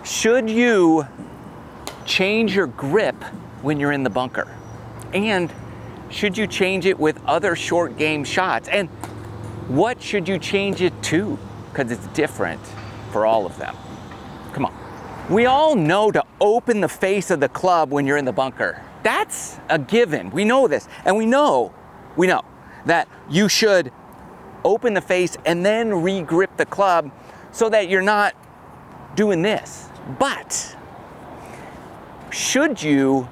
Should you change your grip when you're in the bunker? And should you change it with other short game shots? And what should you change it to? Because it's different for all of them. Come on. We all know to open the face of the club when you're in the bunker. That's a given. We know this. And we know that you should open the face and then re-grip the club so that you're not doing this. But should you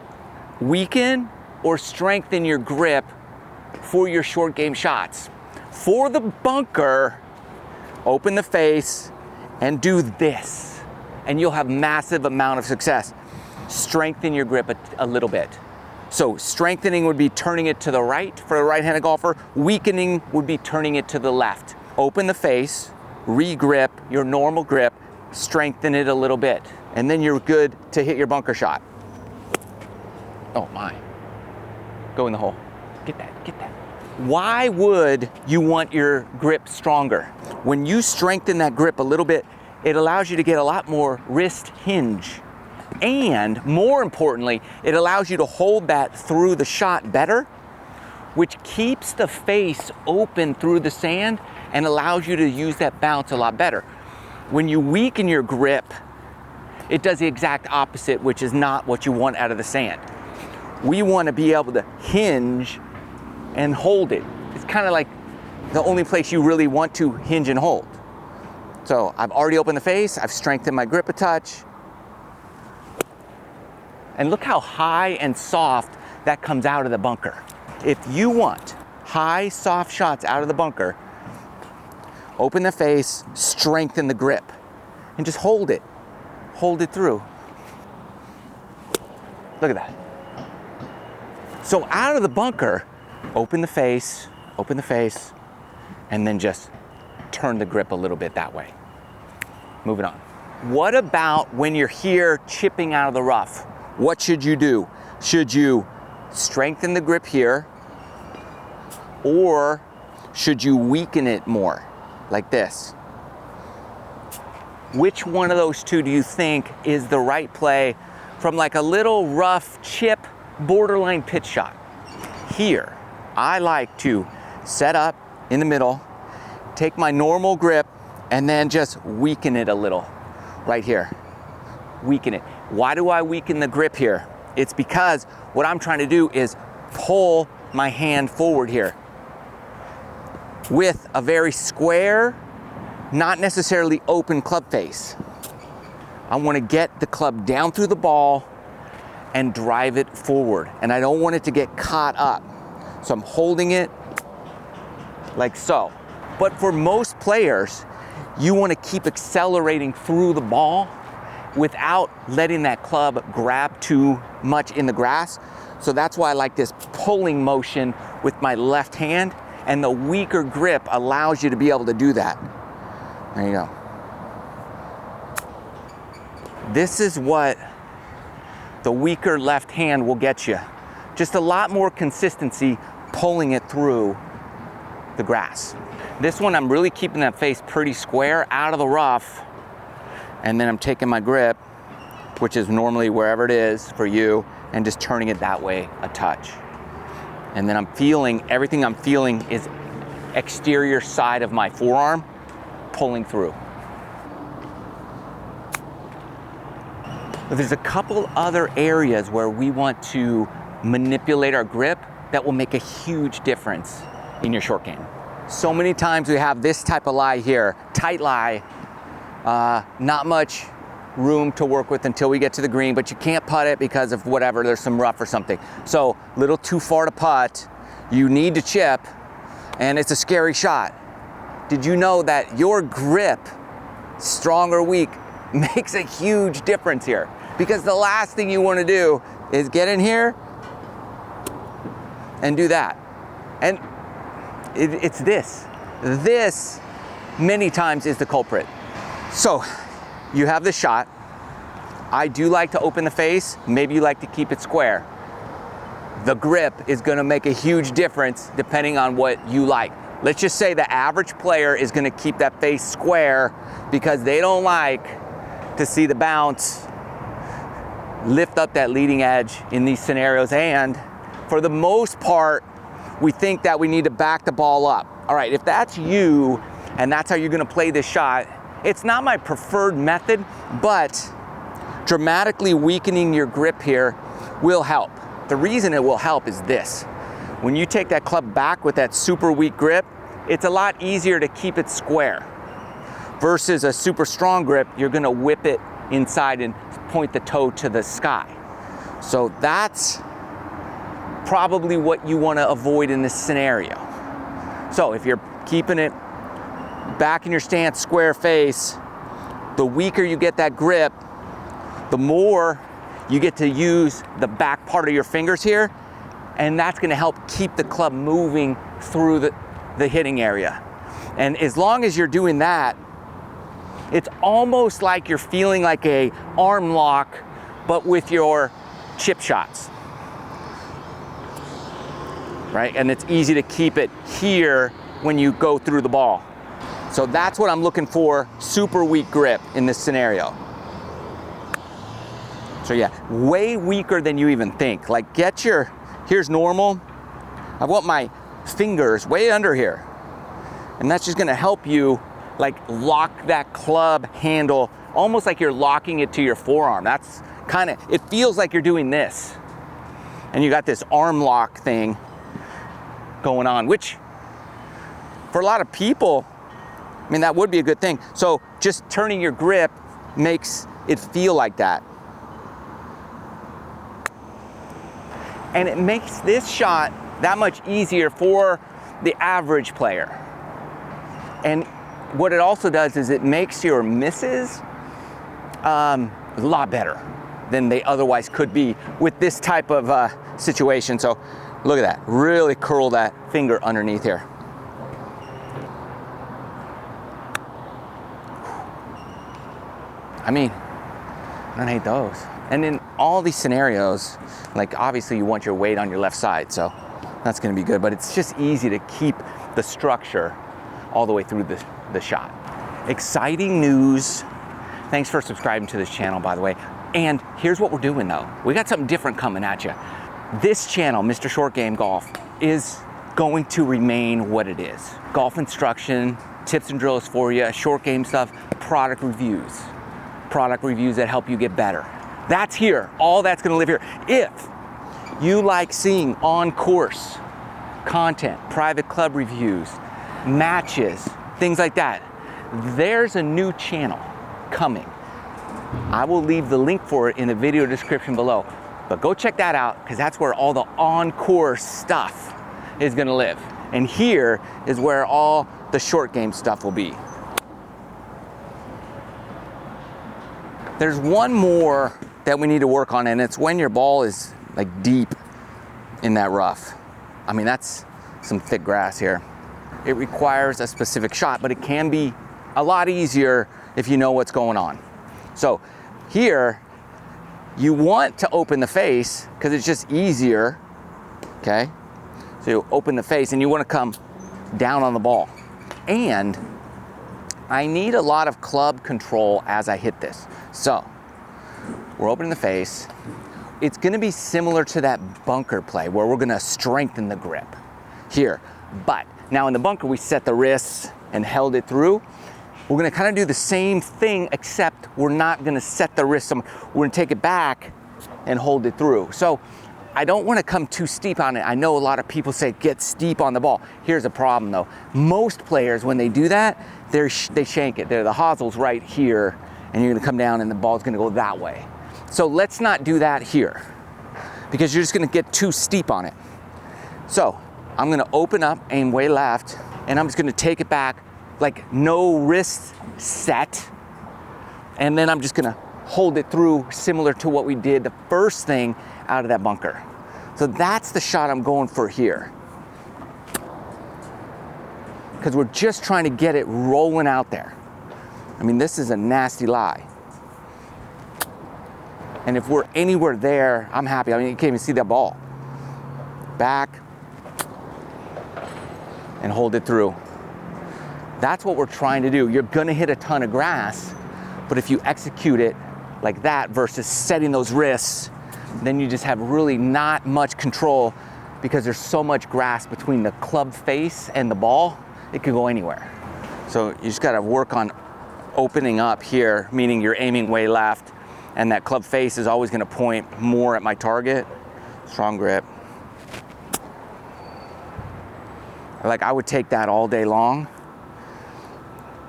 weaken or strengthen your grip for your short game shots? For the bunker, open the face and do this, and you'll have massive amount of success. Strengthen your grip a little bit. So strengthening would be turning it to the right for a right-handed golfer. Weakening would be turning it to the left. Open the face, re-grip your normal grip, strengthen it a little bit, and then you're good to hit your bunker shot. Oh my. Go in the hole. Get that, get that. Why would you want your grip stronger? When you strengthen that grip a little bit, it allows you to get a lot more wrist hinge. And more importantly, it allows you to hold that through the shot better, which keeps the face open through the sand and allows you to use that bounce a lot better. When you weaken your grip, it does the exact opposite, which is not what you want out of the sand. We want to be able to hinge and hold it. It's kind of like the only place you really want to hinge and hold. So I've already opened the face, I've strengthened my grip a touch. And look how high and soft that comes out of the bunker. If you want high, soft shots out of the bunker, open the face, strengthen the grip, and just hold it. Hold it through. Look at that. So out of the bunker, open the face, and then just turn the grip a little bit that way. Moving on. What about when you're here chipping out of the rough? What should you do? Should you strengthen the grip here, or should you weaken it more, like this? Which one of those two do you think is the right play from like a little rough chip, borderline pitch shot? Here, I like to set up in the middle, take my normal grip, and then just weaken it a little, right here. Weaken it. Why do I weaken the grip here? It's because what I'm trying to do is pull my hand forward here with a very square, not necessarily open club face. I want to get the club down through the ball and drive it forward, and I don't want it to get caught up. So I'm holding it like so. But for most players, you want to keep accelerating through the ball without letting that club grab too much in the grass. So that's why I like this pulling motion with my left hand, and the weaker grip allows you to be able to do that. There you go. This is what the weaker left hand will get you. Just a lot more consistency pulling it through the grass. This one, I'm really keeping that face pretty square out of the rough, and then I'm taking my grip, which is normally wherever it is for you, and just turning it that way a touch. And then I'm feeling, everything I'm feeling is exterior side of my forearm pulling through. But there's a couple other areas where we want to manipulate our grip that will make a huge difference in your short game. So many times we have this type of lie here, tight lie, not much room to work with until we get to the green, but you can't putt it because of whatever, there's some rough or something. So a little too far to putt, you need to chip, and it's a scary shot. Did you know that your grip, strong or weak, makes a huge difference here? Because the last thing you want to do is get in here and do that. And it's this. This many times is the culprit. So you have the shot. I do like to open the face. Maybe you like to keep it square. The grip is going to make a huge difference depending on what you like. Let's just say the average player is going to keep that face square because they don't like to see the bounce, lift up that leading edge in these scenarios. And for the most part, we think that we need to back the ball up. All right, if that's you and that's how you're gonna play this shot, it's not my preferred method, but dramatically weakening your grip here will help. The reason it will help is this. When you take that club back with that super weak grip, it's a lot easier to keep it square. Versus a super strong grip, you're gonna whip it inside and point the toe to the sky. So that's probably what you wanna avoid in this scenario. So if you're keeping it back in your stance, square face, the weaker you get that grip, the more you get to use the back part of your fingers here, and that's gonna help keep the club moving through the hitting area. And as long as you're doing that, it's almost like you're feeling like a arm lock, but with your chip shots, right? And it's easy to keep it here when you go through the ball. So that's what I'm looking for, super weak grip in this scenario. So yeah, way weaker than you even think. Like here's normal. I want my fingers way under here. And that's just gonna help you like lock that club handle, almost like you're locking it to your forearm. That's it feels like you're doing this. And you got this arm lock thing going on, which for a lot of people, I mean, that would be a good thing. So just turning your grip makes it feel like that. And it makes this shot that much easier for the average player. And what it also does is it makes your misses a lot better than they otherwise could be with this type of situation. So look at that, really curl that finger underneath here. I mean, I don't hate those. And in all these scenarios, like obviously you want your weight on your left side, so that's gonna be good, but it's just easy to keep the structure all the way through the shot. Exciting news. Thanks for subscribing to this channel, by the way. And here's what we're doing though. We got something different coming at you. This channel, MrShortGame Golf, is going to remain what it is. Golf instruction, tips and drills for you, short game stuff, product reviews that help you get better. That's here, all that's gonna live here. If you like seeing on-course content, private club reviews, matches, things like that, there's a new channel coming. I will leave the link for it in the video description below, but go check that out because that's where all the on-course stuff is gonna live. And here is where all the short game stuff will be. There's one more that we need to work on, and it's when your ball is like deep in that rough. I mean, that's some thick grass here. It requires a specific shot, but it can be a lot easier if you know what's going on. So here, you want to open the face because it's just easier, okay? So you open the face and you want to come down on the ball. And I need a lot of club control as I hit this. So we're opening the face. It's gonna be similar to that bunker play where we're gonna strengthen the grip here. But now in the bunker, we set the wrists and held it through. We're gonna kind of do the same thing, except we're not gonna set the wrist. We're gonna take it back and hold it through. So I don't wanna come too steep on it. I know a lot of people say get steep on the ball. Here's a problem though. Most players, when they do that, they shank it. The hossel's right here, and you're gonna come down and the ball's gonna go that way. So let's not do that here because you're just gonna get too steep on it. So I'm gonna open up, aim way left, and I'm just gonna take it back, like no wrist set, and then I'm just gonna hold it through similar to what we did the first thing out of that bunker. So that's the shot I'm going for here. Because we're just trying to get it rolling out there. I mean, this is a nasty lie. And if we're anywhere there, I'm happy. I mean, you can't even see that ball. Back and hold it through. That's what we're trying to do. You're gonna hit a ton of grass, but But if you execute it like that versus setting those wrists, then you just have really not much control because there's so much grass between the club face and the ball, it could go anywhere. So you just gotta work on opening up here, meaning you're aiming way left, and that club face is always gonna point more at my target. Strong grip. Like I would take that all day long.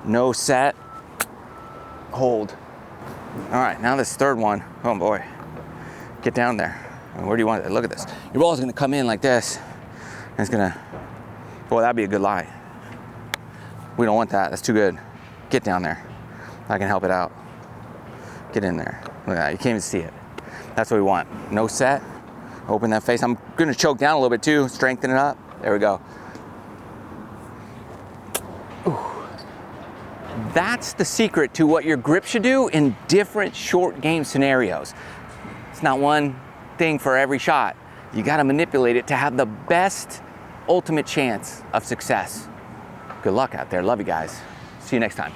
No set, hold. All right, now this third one, oh boy. Get down there. Where do you want it? Look at this. Your ball is gonna come in like this, and it's gonna, boy, that'd be a good lie. We don't want that, that's too good. Get down there. I can help it out. Get in there. Look at that, you can't even see it. That's what we want. No set, open that face. I'm gonna choke down a little bit too, strengthen it up. There we go. Ooh. That's the secret to what your grip should do in different short game scenarios. It's not one thing for every shot. You gotta manipulate it to have the best ultimate chance of success. Good luck out there. Love you guys. See you next time.